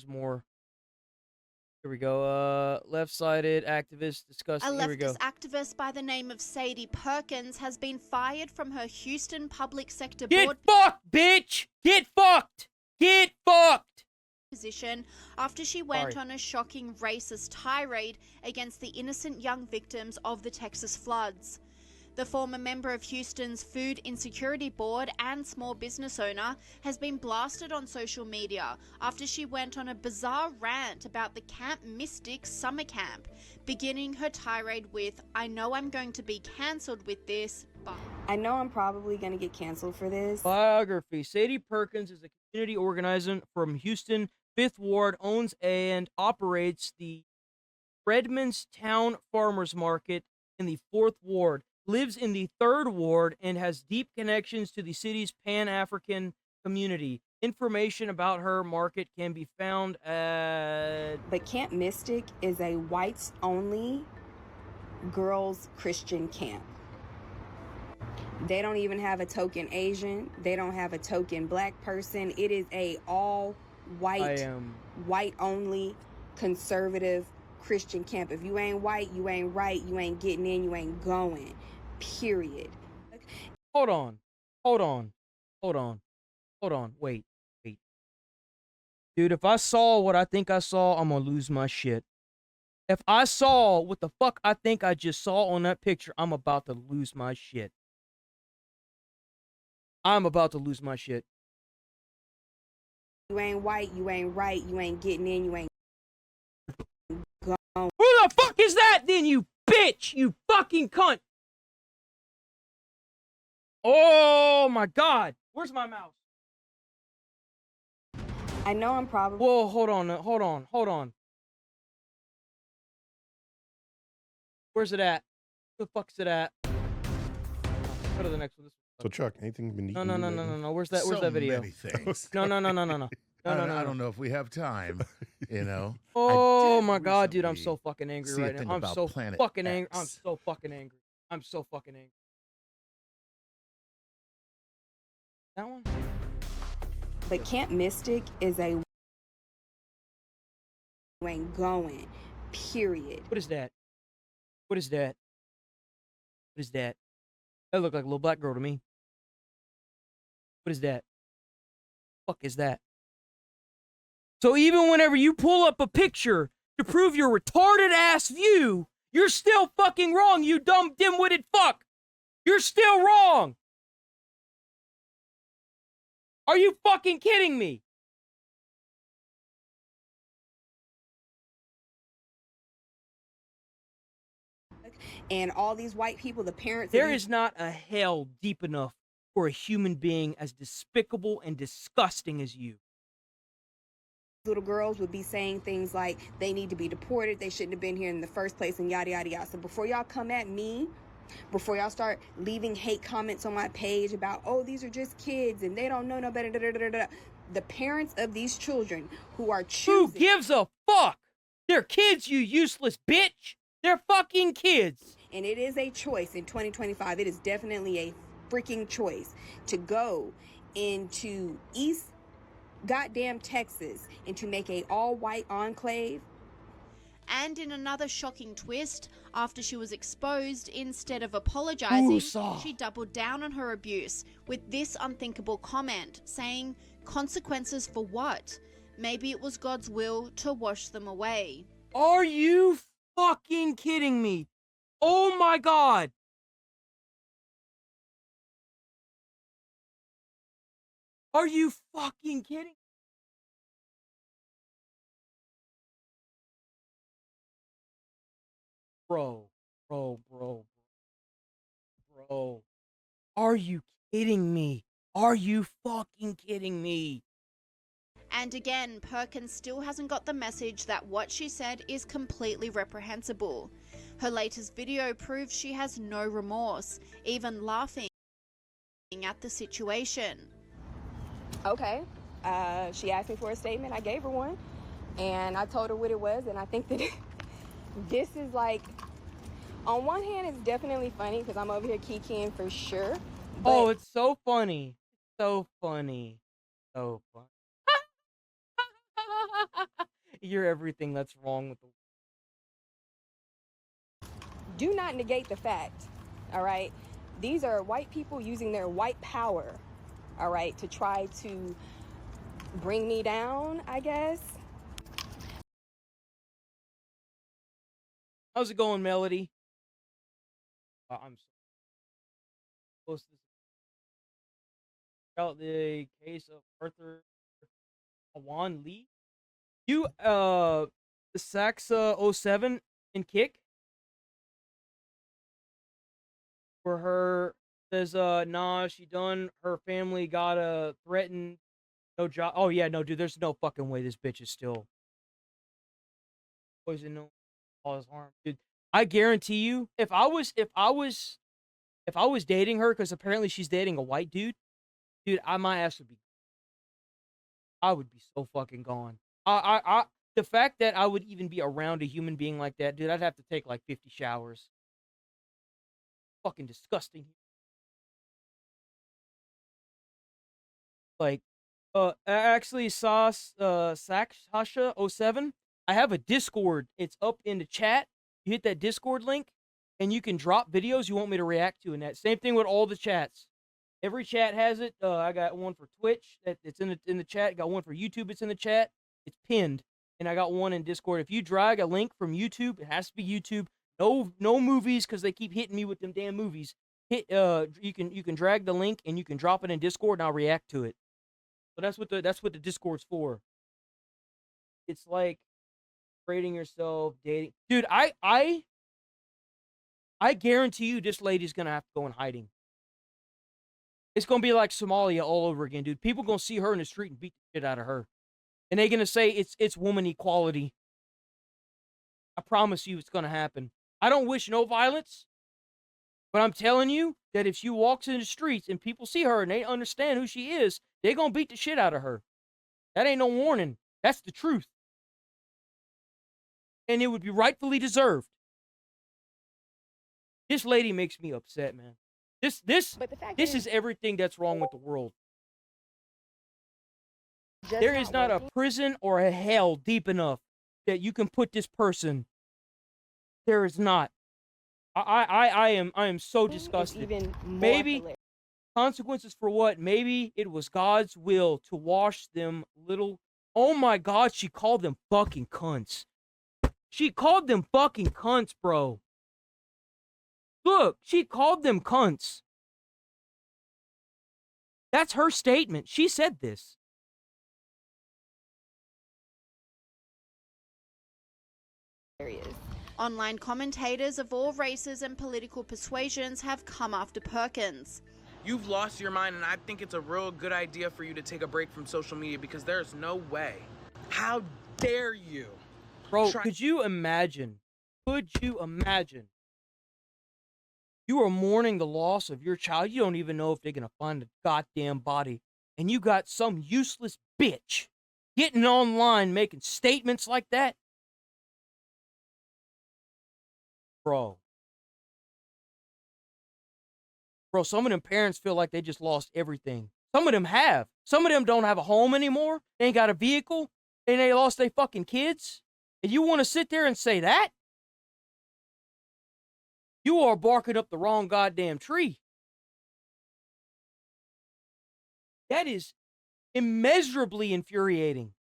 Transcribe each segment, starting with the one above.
There's more. Here we go. Left-sided activist discussing. A Here we go. leftist activist by the name of Sade Perkins has been fired from her Houston public sector board Fucked, bitch! Get fucked! Get fucked! position after she went on a shocking racist tirade against the innocent young victims of the Texas floods. The former member of Houston's Food Insecurity Board and small business owner has been blasted on social media after she went on a bizarre rant about the Camp Mystic summer camp, beginning her tirade with, "I know I'm going to be cancelled with this, but..." I know I'm probably going to get canceled for this. Biography. Sade Perkins is a community organizer from Houston, 5th Ward, owns and operates the Redmond's Town Farmers Market in the 4th Ward, lives in the 3rd Ward, and has deep connections to the city's Pan-African community. Information about her market can be found at... But Camp Mystic is a whites-only girls' Christian camp. They don't even have a token Asian. They don't have a token black person. It is a all-white, white-only, conservative Christian camp. If you ain't white, you ain't right, you ain't getting in, you ain't going. Period. Hold on. Wait. Dude, if I saw what I think I saw, I'm gonna lose my shit. If I saw what the fuck I think I just saw on that picture, I'm about to lose my shit. I'm about to lose my shit. You ain't white, you ain't right, you ain't getting in, you ain't going. Who the fuck is that then, you bitch? You fucking cunt. Oh my god. Where's my mouse? I know I'm probably... Whoa, hold on. Where's it at? Where the fuck's it at? Go to the next one. So Chuck, anything been eaten? No. Where's that video? Many things. No. I don't know if we have time, you know. Oh my god, dude, I'm so fucking angry right now. I'm so fucking angry. I'm so fucking angry. That one? But Camp Mystic is a... You ain't going. Period. What is that? That looked like a little black girl to me. What is that? Fuck is that? So even whenever you pull up a picture to prove your retarded ass view, you're still fucking wrong, you dumb dim-witted fuck! You're still wrong! Are you fucking kidding me? And all these white people, the parents... There is not a hell deep enough for a human being as despicable and disgusting as you. Little girls would be saying things like, they need to be deported, they shouldn't have been here in the first place, and yada, yada, yada. So before y'all come at me, before y'all start leaving hate comments on my page about, oh, these are just kids, and they don't know no better, da, da, da, da, da. The parents of these children who are choosing... Who gives a fuck? They're kids, you useless bitch! They're fucking kids! And it is a choice in 2025. It is definitely a freaking choice to go into East goddamn Texas and to make a all-white enclave. And in another shocking twist, after she was exposed, instead of apologizing, she doubled down on her abuse with this unthinkable comment, saying, "Consequences for what? Maybe it was God's will to wash them away." Are you fucking kidding me? Oh my god! Are you fucking kidding? Bro. Are you kidding me? Are you fucking kidding me? And again, Perkins still hasn't got the message that what she said is completely reprehensible. Her latest video proves she has no remorse, even laughing at the situation. Okay, she asked me for a statement, I gave her one, and I told her what it was, and I think that this is like, on one hand, it's definitely funny, because I'm over here kikiing for sure. But oh, it's so funny. So funny. You're everything that's wrong with the. Do not negate the fact, all right? These are white people using their white power, all right, to try to bring me down, I guess. How's it going, Melody? I'm supposed to about the case of Arthur Awan Lee. You Saxa 07 in Kick for her says nah, she done, her family got threatened, no job. Oh yeah, no dude, there's no fucking way this bitch is still poison, no cause harm, dude. I guarantee you, if I was dating her, because apparently she's dating a white dude, my ass would be, I would be so fucking gone. The fact that I would even be around a human being like that, dude, I'd have to take like 50 showers. Fucking disgusting. Like, actually, Sasha 07, I have a Discord. It's up in the chat. You hit that Discord link, and you can drop videos you want me to react to in that. Same thing with all the chats. Every chat has it. I got one for Twitch it's in the chat. Got one for YouTube. It's in the chat. It's pinned, and I got one in Discord. If you drag a link from YouTube, it has to be YouTube. No movies, because they keep hitting me with them damn movies. You can drag the link and you can drop it in Discord, and I'll react to it. So that's what the Discord's for. It's like rating yourself, dating, dude. I guarantee you, this lady's gonna have to go in hiding. It's gonna be like Somalia all over again, dude. People gonna see her in the street and beat the shit out of her, and they're gonna say it's woman equality. I promise you, it's gonna happen. I don't wish no violence, but I'm telling you that if she walks in the streets and people see her and they understand who she is, they're gonna beat the shit out of her. That ain't no warning. That's the truth. And it would be rightfully deserved. This lady makes me upset, man. This is everything that's wrong with the world. There is not a prison or a hell deep enough that you can put this person. There is not. I am so disgusted. Maybe consequences for what? Maybe it was God's will to wash them little. Oh my God, she called them fucking cunts. She called them fucking cunts, bro. Look, she called them cunts. That's her statement. She said this. Online commentators of all races and political persuasions have come after Perkins. You've lost your mind, and I think it's a real good idea for you to take a break from social media, because there's no way. How dare you? Bro, could you imagine? Could you imagine? You are mourning the loss of your child. You don't even know if they're going to find the goddamn body. And you got some useless bitch getting online making statements like that. Bro, some of them parents feel like they just lost everything. Some of them have. Some of them don't have a home anymore. They ain't got a vehicle. And they lost their fucking kids. And you want to sit there and say that? You are barking up the wrong goddamn tree. That is immeasurably infuriating.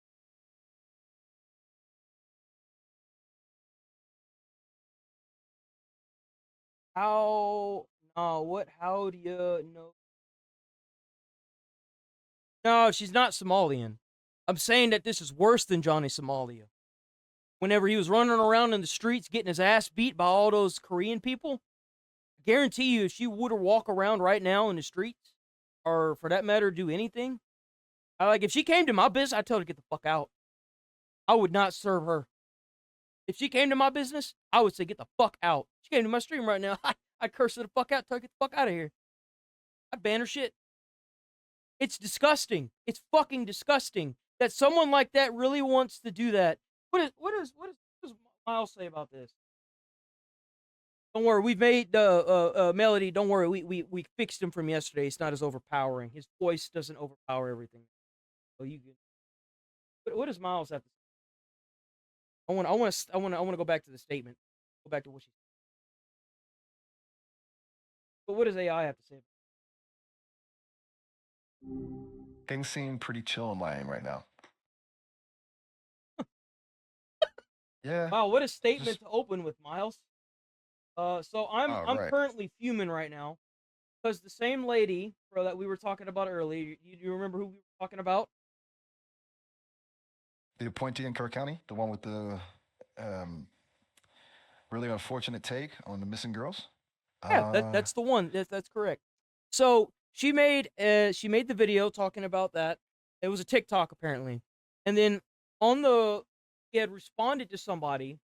How do you know? No, she's not Somalian. I'm saying that this is worse than Johnny Somalia. Whenever he was running around in the streets getting his ass beat by all those Korean people, I guarantee you if she were to walk around right now in the streets, or for that matter, do anything, if she came to my business, I'd tell her to get the fuck out. I would not serve her. If she came to my business, I would say, get the fuck out. She came to my stream right now, I'd curse her the fuck out, tell her to get the fuck out of here. I'd ban her shit. It's disgusting. It's fucking disgusting that someone like that really wants to do that. What does Miles say about this? Don't worry, we've made the Melody. Don't worry, we fixed him from yesterday. It's not as overpowering. His voice doesn't overpower everything. So you can. What does Miles have to say? I want to go back to the statement. Go back to what she. But what does AI have to say? Things seem pretty chill in Miami right now. Yeah, Wow, what a statement just to open with, Miles. So I'm oh I'm right. currently fuming right now because the same lady, bro, that we were talking about earlier. You remember who we were talking about? The appointee in Kerr County, the one with the um, really unfortunate take on the missing girls. Yeah, Uh, that's the one. That's correct. So she made the video talking about that. It was a TikTok apparently, and then on the she had responded to somebody.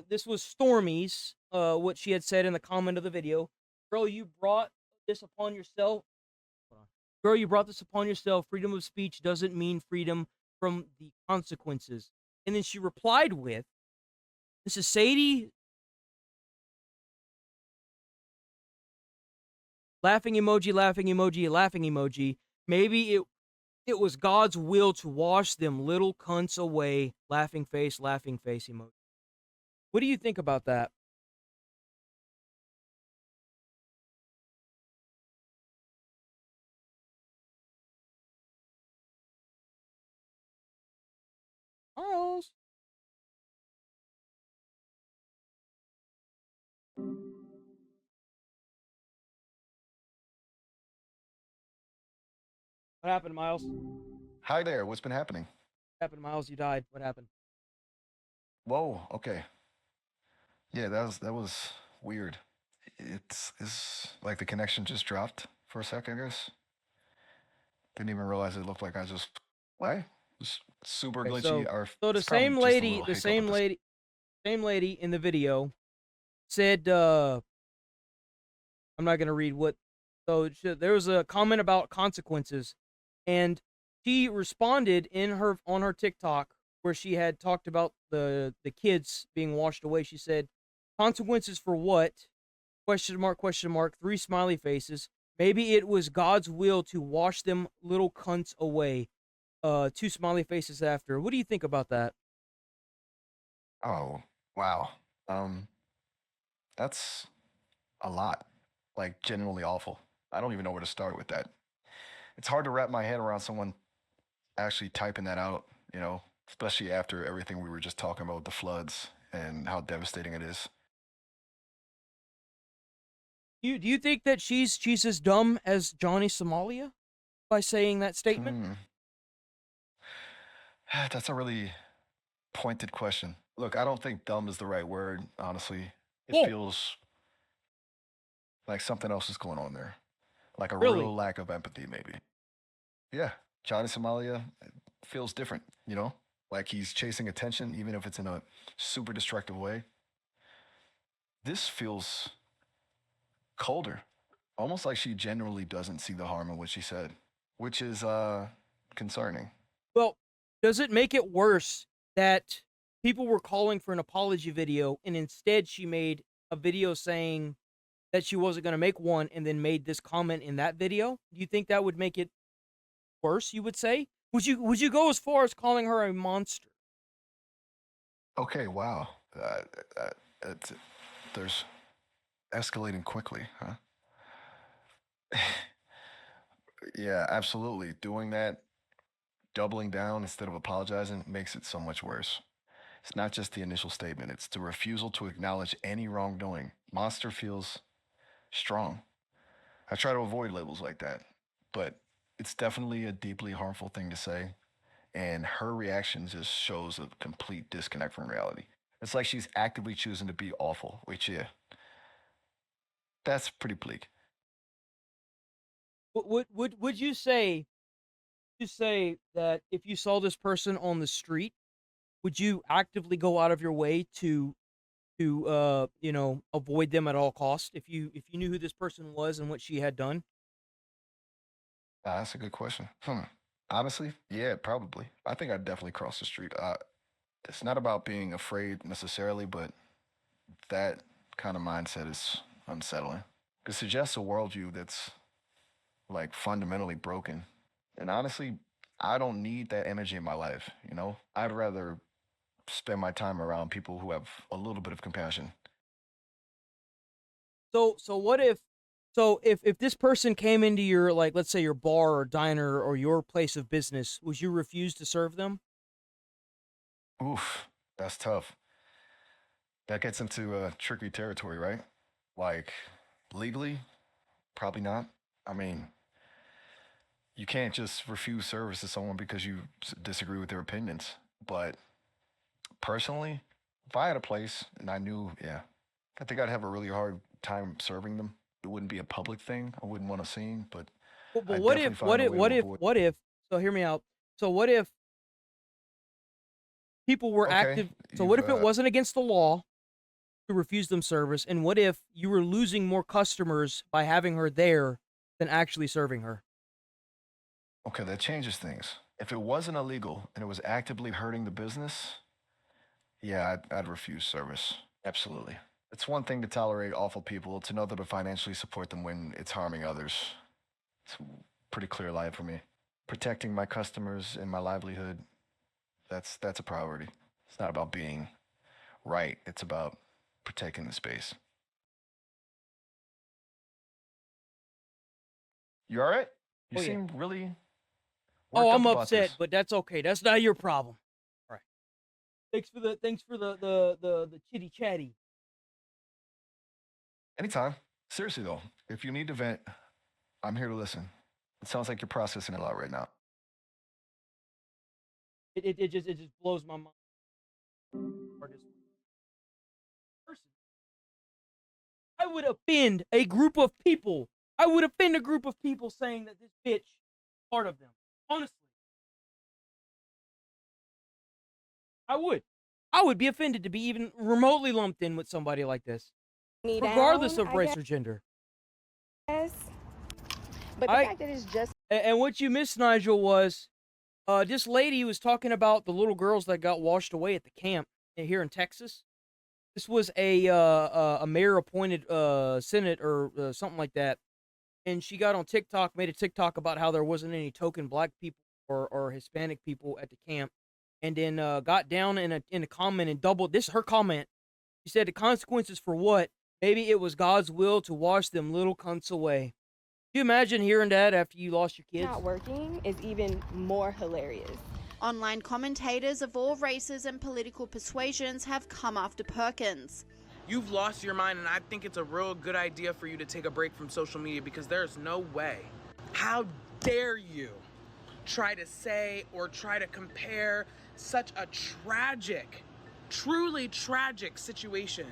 This was Stormy's. What she had said in the comment of the video. Girl, you brought this upon yourself. Hold on. Girl, you brought this upon yourself. Freedom of speech doesn't mean freedom from the consequences. And then she replied with, "This is Sadie." Laughing emoji, laughing emoji, laughing emoji. Maybe it was God's will to wash them little cunts away. Laughing face emoji. What do you think about that? Miles. What happened, Miles? What Hi there. What's been happening? happened, Miles? You died. What happened? Whoa. Okay. Yeah, that was weird. It's like the connection just dropped for a second, I guess. Didn't even realize it looked like I just why? It's super Okay, glitchy. so Or so the it's probably same just a lady, little hiccup at this. same lady in the video said, I'm not gonna read what. So there was a comment about consequences, and she responded in her on her TikTok where she had talked about the kids being washed away. She said, "Consequences for what? Question mark? Question mark? Three smiley faces. Maybe it was God's will to wash them little cunts away. Two smiley faces after. What do you think about that? Oh, wow. Um, that's a lot. Like genuinely awful. I don't even know where to start with that. It's hard to wrap my head around someone actually typing that out, especially after everything we were just talking about with the floods and how devastating it is. Do you think that she's as dumb as Johnny Somalia by saying that statement? Hmm. That's a really pointed question. Look, I don't think dumb is the right word, honestly. It Whoa, feels like something else is going on there, like a really? real lack of empathy, maybe. Yeah, Johnny Somalia feels different, like he's chasing attention, even if it's in a super destructive way. This feels colder, almost like she genuinely doesn't see the harm in what she said, which is concerning. Well, does it make it worse that people were calling for an apology video and instead she made a video saying that she wasn't going to make one and then made this comment in that video? Do you think that would make it worse, you would say? Would you go as far as calling her a monster? Okay, wow. Uh, it's, there's escalating quickly, huh? Yeah, absolutely. Doing that, doubling down instead of apologizing makes it so much worse. It's not just the initial statement, it's the refusal to acknowledge any wrongdoing. Monster feels strong. I try to avoid labels like that, but it's definitely a deeply harmful thing to say. And her reaction just shows a complete disconnect from reality. It's like she's actively choosing to be awful, which, yeah, that's pretty bleak. Would you say that if you saw this person on the street, would you actively go out of your way to avoid them at all costs if you knew who this person was and what she had done? That's a good question. Honestly, yeah, probably. I think I'd definitely cross the street. It's not about being afraid necessarily, but that kind of mindset is unsettling. It suggests a worldview that's like fundamentally broken. And honestly, I don't need that energy in my life. I'd rather spend my time around people who have a little bit of compassion. So what if if this person came into your, like, let's say your bar or diner or your place of business, would you refuse to serve them? Oof, that's tough. That gets into tricky territory, right? Like, legally, probably not. I mean, you can't just refuse service to someone because you disagree with their opinions. But personally, if I had a place and I knew, yeah, I think I'd have a really hard time serving them. It wouldn't be a public thing. I wouldn't want to seem, but But I'd what definitely if find a way to avoid. what if so hear me out. So what if people were Okay, active so what you've if it wasn't against the law to refuse them service, and what if you were losing more customers by having her there than actually serving her? okay, that changes things. If it wasn't illegal and it was actively hurting the business, yeah, I'd refuse service. Absolutely. It's one thing to tolerate awful people. It's another to financially support them when it's harming others. It's a pretty clear line for me. Protecting my customers and my livelihood, that's a priority. It's not about being right. It's about protecting the space. You all right? You Oh yeah. seem really Oh, worked up I'm about upset, this. but that's okay. That's not your problem. All right. Thanks for the chitty chatty. Anytime. Seriously though, if you need to vent, I'm here to listen. It sounds like you're processing a lot right now. It just blows my mind. Person, I would offend a group of people. I would offend a group of people saying that this bitch is part of them. Honestly, I would. I would be offended to be even remotely lumped in with somebody like this, Me regardless down, of I race or gender. guess. But the I fact that it's just and what you missed, Nigel, was this lady was talking about the little girls that got washed away at the camp here in Texas. This was a mayor appointed senate or something like that, and she got on TikTok, made a TikTok about how there wasn't any token black people or Hispanic people at the camp, and then got down in a comment and doubled this her comment. She said the consequences for what? Maybe it was God's will to wash them little cunts away. Can you imagine hearing that after you lost your kids? not working is even more hilarious. Online commentators of all races and political persuasions have come after Perkins. You've lost your mind, and I think it's a real good idea for you to take a break from social media because there's no way. How dare you try to say or try to compare such a tragic, truly tragic situation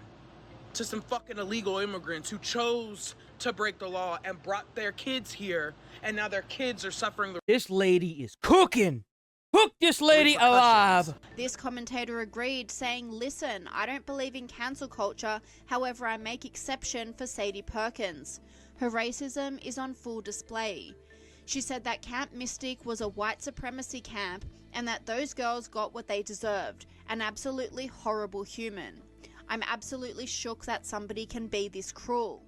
to some fucking illegal immigrants who chose to break the law and brought their kids here, and now their kids are suffering the This lady is cooking. Cook this lady alive. This commentator agreed, saying, "Listen, I don't believe in cancel culture, however I make exception for Sade Perkins. Her racism is on full display." She said that Camp Mystic was a white supremacy camp and that those girls got what they deserved, an absolutely horrible human. "I'm absolutely shook that somebody can be this cruel."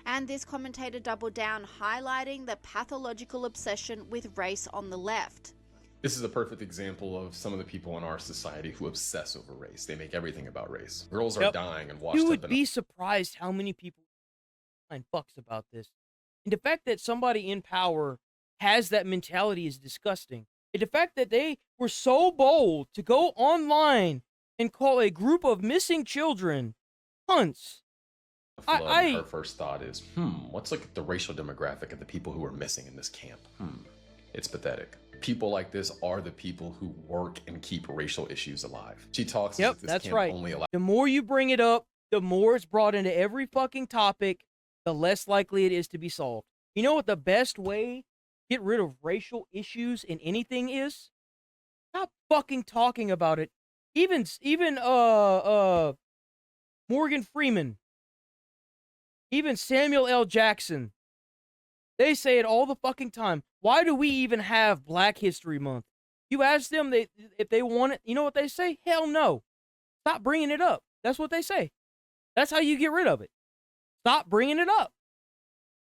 And this commentator doubled down, highlighting the pathological obsession with race on the left. This is a perfect example of some of the people in our society who obsess over race. They make everything about race. Girls are dying and washed You up would in be surprised how many people find fucks about this. And the fact that somebody in power has that mentality is disgusting. And the fact that they were so bold to go online and call a group of missing children cunts. Her first thought is, what's like the racial demographic of the people who are missing in this camp? It's pathetic. People like this are the people who work and keep racial issues alive. She talks as if this That's camp right. only allows. The more you bring it up, the more it's brought into every fucking topic, the less likely it is to be solved. You know what the best way to get rid of racial issues in anything is? Stop fucking talking about it. Even Morgan Freeman, even Samuel L. Jackson, they say it all the fucking time. Why do we even have Black History Month? You ask them if they want it, you know what they say? Hell no. Stop bringing it up. That's what they say. That's how you get rid of it. Stop bringing it up.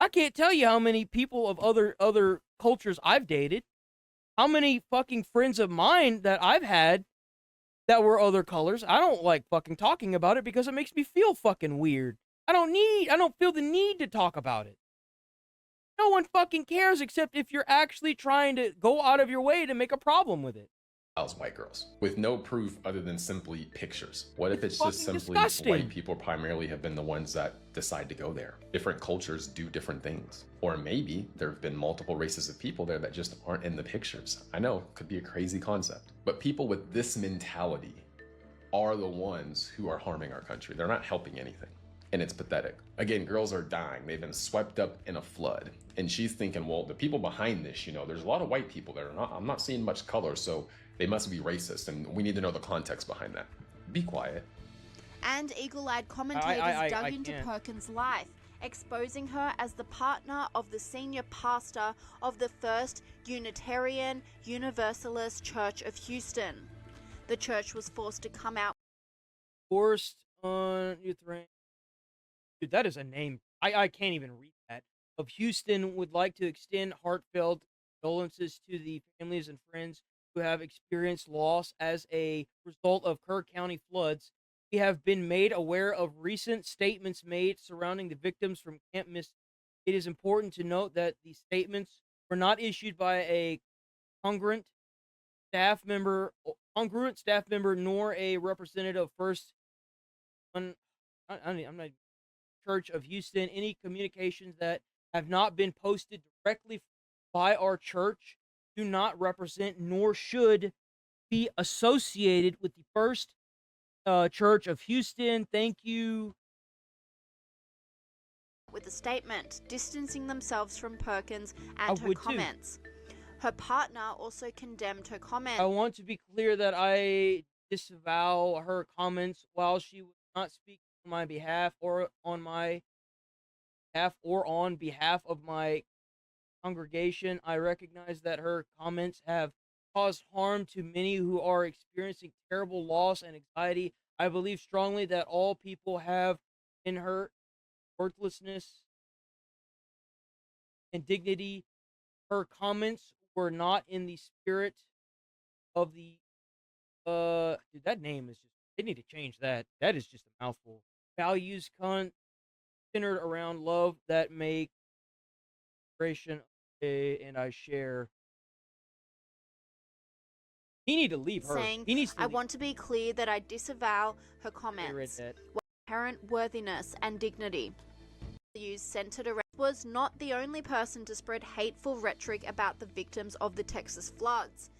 I can't tell you how many people of other cultures I've dated, how many fucking friends of mine that I've had that were other colors. I don't like fucking talking about it because it makes me feel fucking weird. I don't feel the need to talk about it. No one fucking cares except if you're actually trying to go out of your way to make a problem with it. White girls with no proof other than simply pictures. What if it's just simply disgusting. White people primarily have been the ones that decide to go there? Different cultures do different things. Or maybe there have been multiple races of people there that just aren't in the pictures. I know, could be a crazy concept. But people with this mentality are the ones who are harming our country. They're not helping anything. And it's pathetic. Again, girls are dying. They've been swept up in a flood. And she's thinking, well, the people behind this, you know, there's a lot of white people there. I'm not seeing much color, so they must be racist, and we need to know the context behind that. Be quiet. And eagle-eyed commentators dug into Perkins' life, exposing her as the partner of the senior pastor of the First Unitarian Universalist Church of Houston. The church was forced to come out. Forced on Ukraine. Dude, that is a name. I can't even read that. Of Houston would like to extend heartfelt condolences to the families and friends who have experienced loss as a result of Kerrcounty floods. We have been made aware of recent statements made surrounding the victims from Camp Mystic. It is important to note that the statements were not issued by a congruent staff member, nor a representative of First Church of Houston. Any communications that have not been posted directly by our church do not represent nor should be associated with the First Church of Houston. Thank you. With a statement distancing themselves from Perkins and her comments. Her partner also condemned her comments. I want to be clear that I disavow her comments while she was not speaking on my behalf or on behalf of my congregation. I recognize that her comments have caused harm to many who are experiencing terrible loss and anxiety. I believe strongly that all people have in her worthlessness and dignity. Her comments were not in the spirit of the dude, that name is just, they need to change that. That is just a mouthful. Values centered around love that make creation and I share. He need to leave her. Saying, he needs to I leave. want to be clear that I disavow her comments. Inherent worthiness and dignity. Values centered around was not the only person to spread hateful rhetoric about the victims of the Texas floods.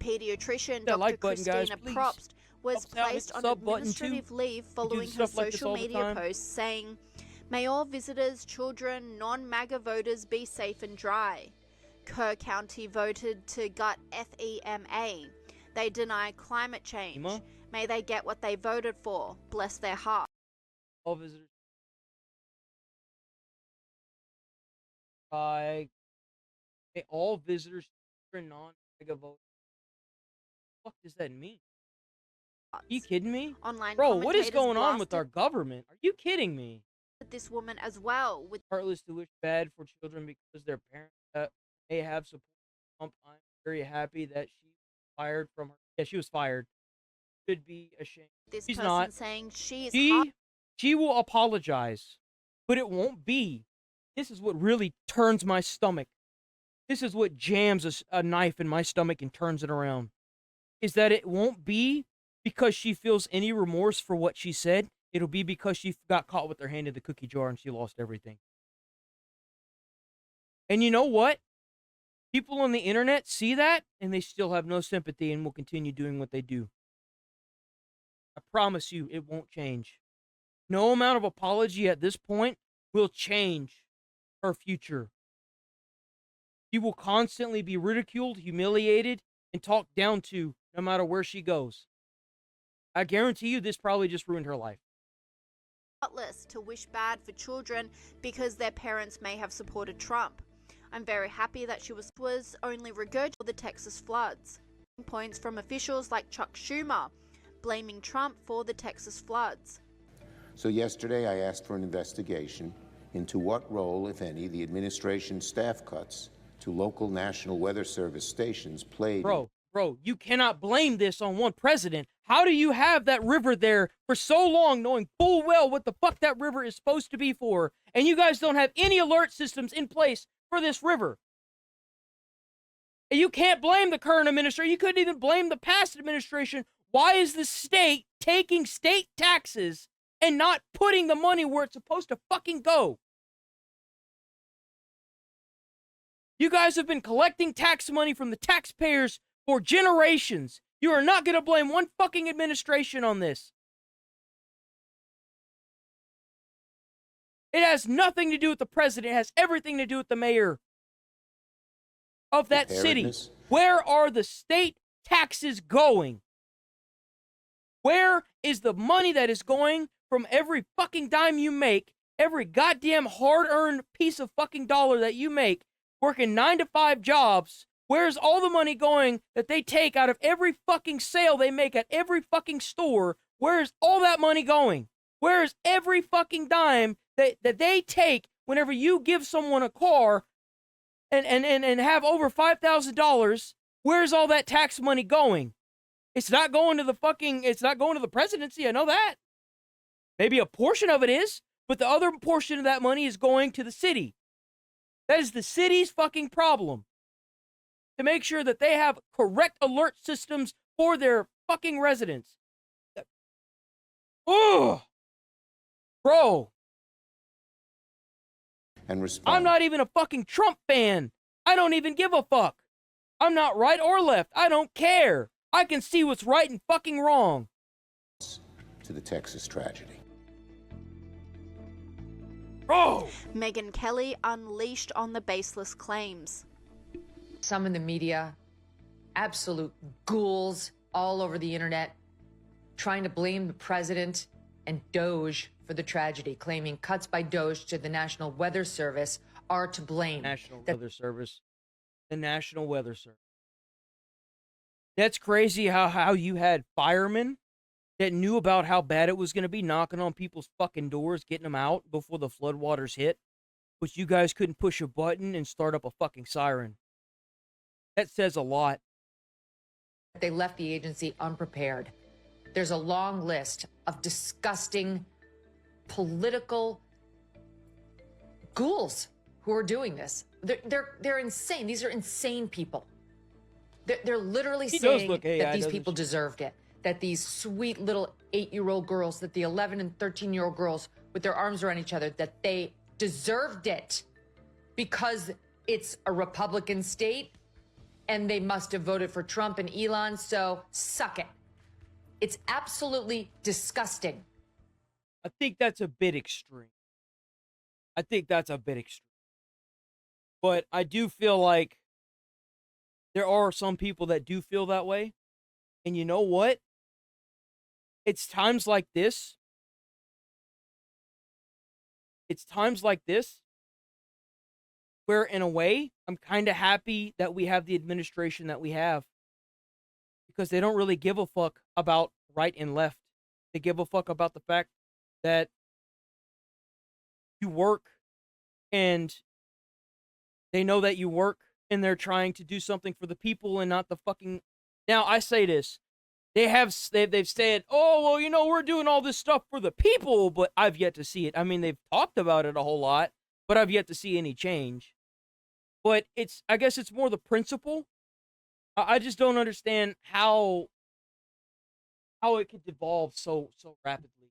Pediatrician Dr. Christina Probst was placed on administrative leave following her social media post saying, "May all visitors, children, non-MAGA voters be safe and dry. Kerr County voted to gut FEMA. They deny climate change. May they get what they voted for. Bless their heart." All visitors. All visitors, children, non-MAGA voters. What does that mean? Are you kidding me? Online Bro, what is going on with our government? Are you kidding me? This woman as well with heartless to wish bad for children because their parents may have support Trump. I'm very happy that she was fired from her. Yeah, she was fired. Should be ashamed. This She's person not. saying she will apologize, but it won't be. This is what really turns my stomach. This is what jams a knife in my stomach and turns it around. Is that it won't be because she feels any remorse for what she said. It'll be because she got caught with her hand in the cookie jar and she lost everything. And you know what? People on the internet see that and they still have no sympathy and will continue doing what they do. I promise you it won't change. No amount of apology at this point will change her future. She will constantly be ridiculed, humiliated, and talked down to no matter where she goes. I guarantee you this probably just ruined her life. Heartless to wish bad for children because their parents may have supported Trump. I'm very happy that she was only regurgitated for the Texas floods. Points from officials like Chuck Schumer, blaming Trump for the Texas floods. So yesterday I asked for an investigation into what role, if any, the administration's staff cuts to local National Weather Service stations played. Bro, you cannot blame this on one president. How do you have that river there for so long, knowing full well what the fuck that river is supposed to be for, and you guys don't have any alert systems in place for this river? And you can't blame the current administration. You couldn't even blame the past administration. Why is the state taking state taxes and not putting the money where it's supposed to fucking go? You guys have been collecting tax money from the taxpayers for generations. You are not going to blame one fucking administration on this. It has nothing to do with the president. It has everything to do with the mayor of that city. Where are the state taxes going? Where is the money that is going from every fucking dime you make, every goddamn hard-earned piece of fucking dollar that you make, working 9-to-5 jobs? Where's all the money going that they take out of every fucking sale they make at every fucking store? Where's all that money going? Where's every fucking dime that they take whenever you give someone a car and have over $5,000? Where's all that tax money going? It's not going to the presidency, I know that. Maybe a portion of it is, but the other portion of that money is going to the city. That is the city's fucking problem. To make sure that they have correct alert systems for their fucking residents. Ugh! Bro. And respond. I'm not even a fucking Trump fan. I don't even give a fuck. I'm not right or left. I don't care. I can see what's right and fucking wrong. To the Texas tragedy. Bro! Megyn Kelly unleashed on the baseless claims. Some in the media, absolute ghouls all over the internet, trying to blame the president and Doge for the tragedy, claiming cuts by Doge to the National Weather Service are to blame. Weather Service. The National Weather Service. That's crazy how you had firemen that knew about how bad it was going to be knocking on people's fucking doors, getting them out before the floodwaters hit, but you guys couldn't push a button and start up a fucking siren. That says a lot. They left the agency unprepared. There's a long list of disgusting political ghouls who are doing this. They're insane. These are insane people. They're literally saying that these people deserved it. That these sweet little 8-year-old girls, that the 11 and 13-year-old girls with their arms around each other, that they deserved it because it's a Republican state and they must have voted for Trump and Elon, so suck it. It's absolutely disgusting. I think that's a bit extreme. But I do feel like there are some people that do feel that way. And you know what? It's times like this. Where, in a way, I'm kind of happy that we have the administration that we have. Because they don't really give a fuck about right and left. They give a fuck about the fact that you work and they know that you work and they're trying to do something for the people and not the fucking... Now, I say this. They've said, oh, well, you know, we're doing all this stuff for the people, but I've yet to see it. I mean, they've talked about it a whole lot, but I've yet to see any change. But I guess it's more the principle. I just don't understand how it could devolve so rapidly.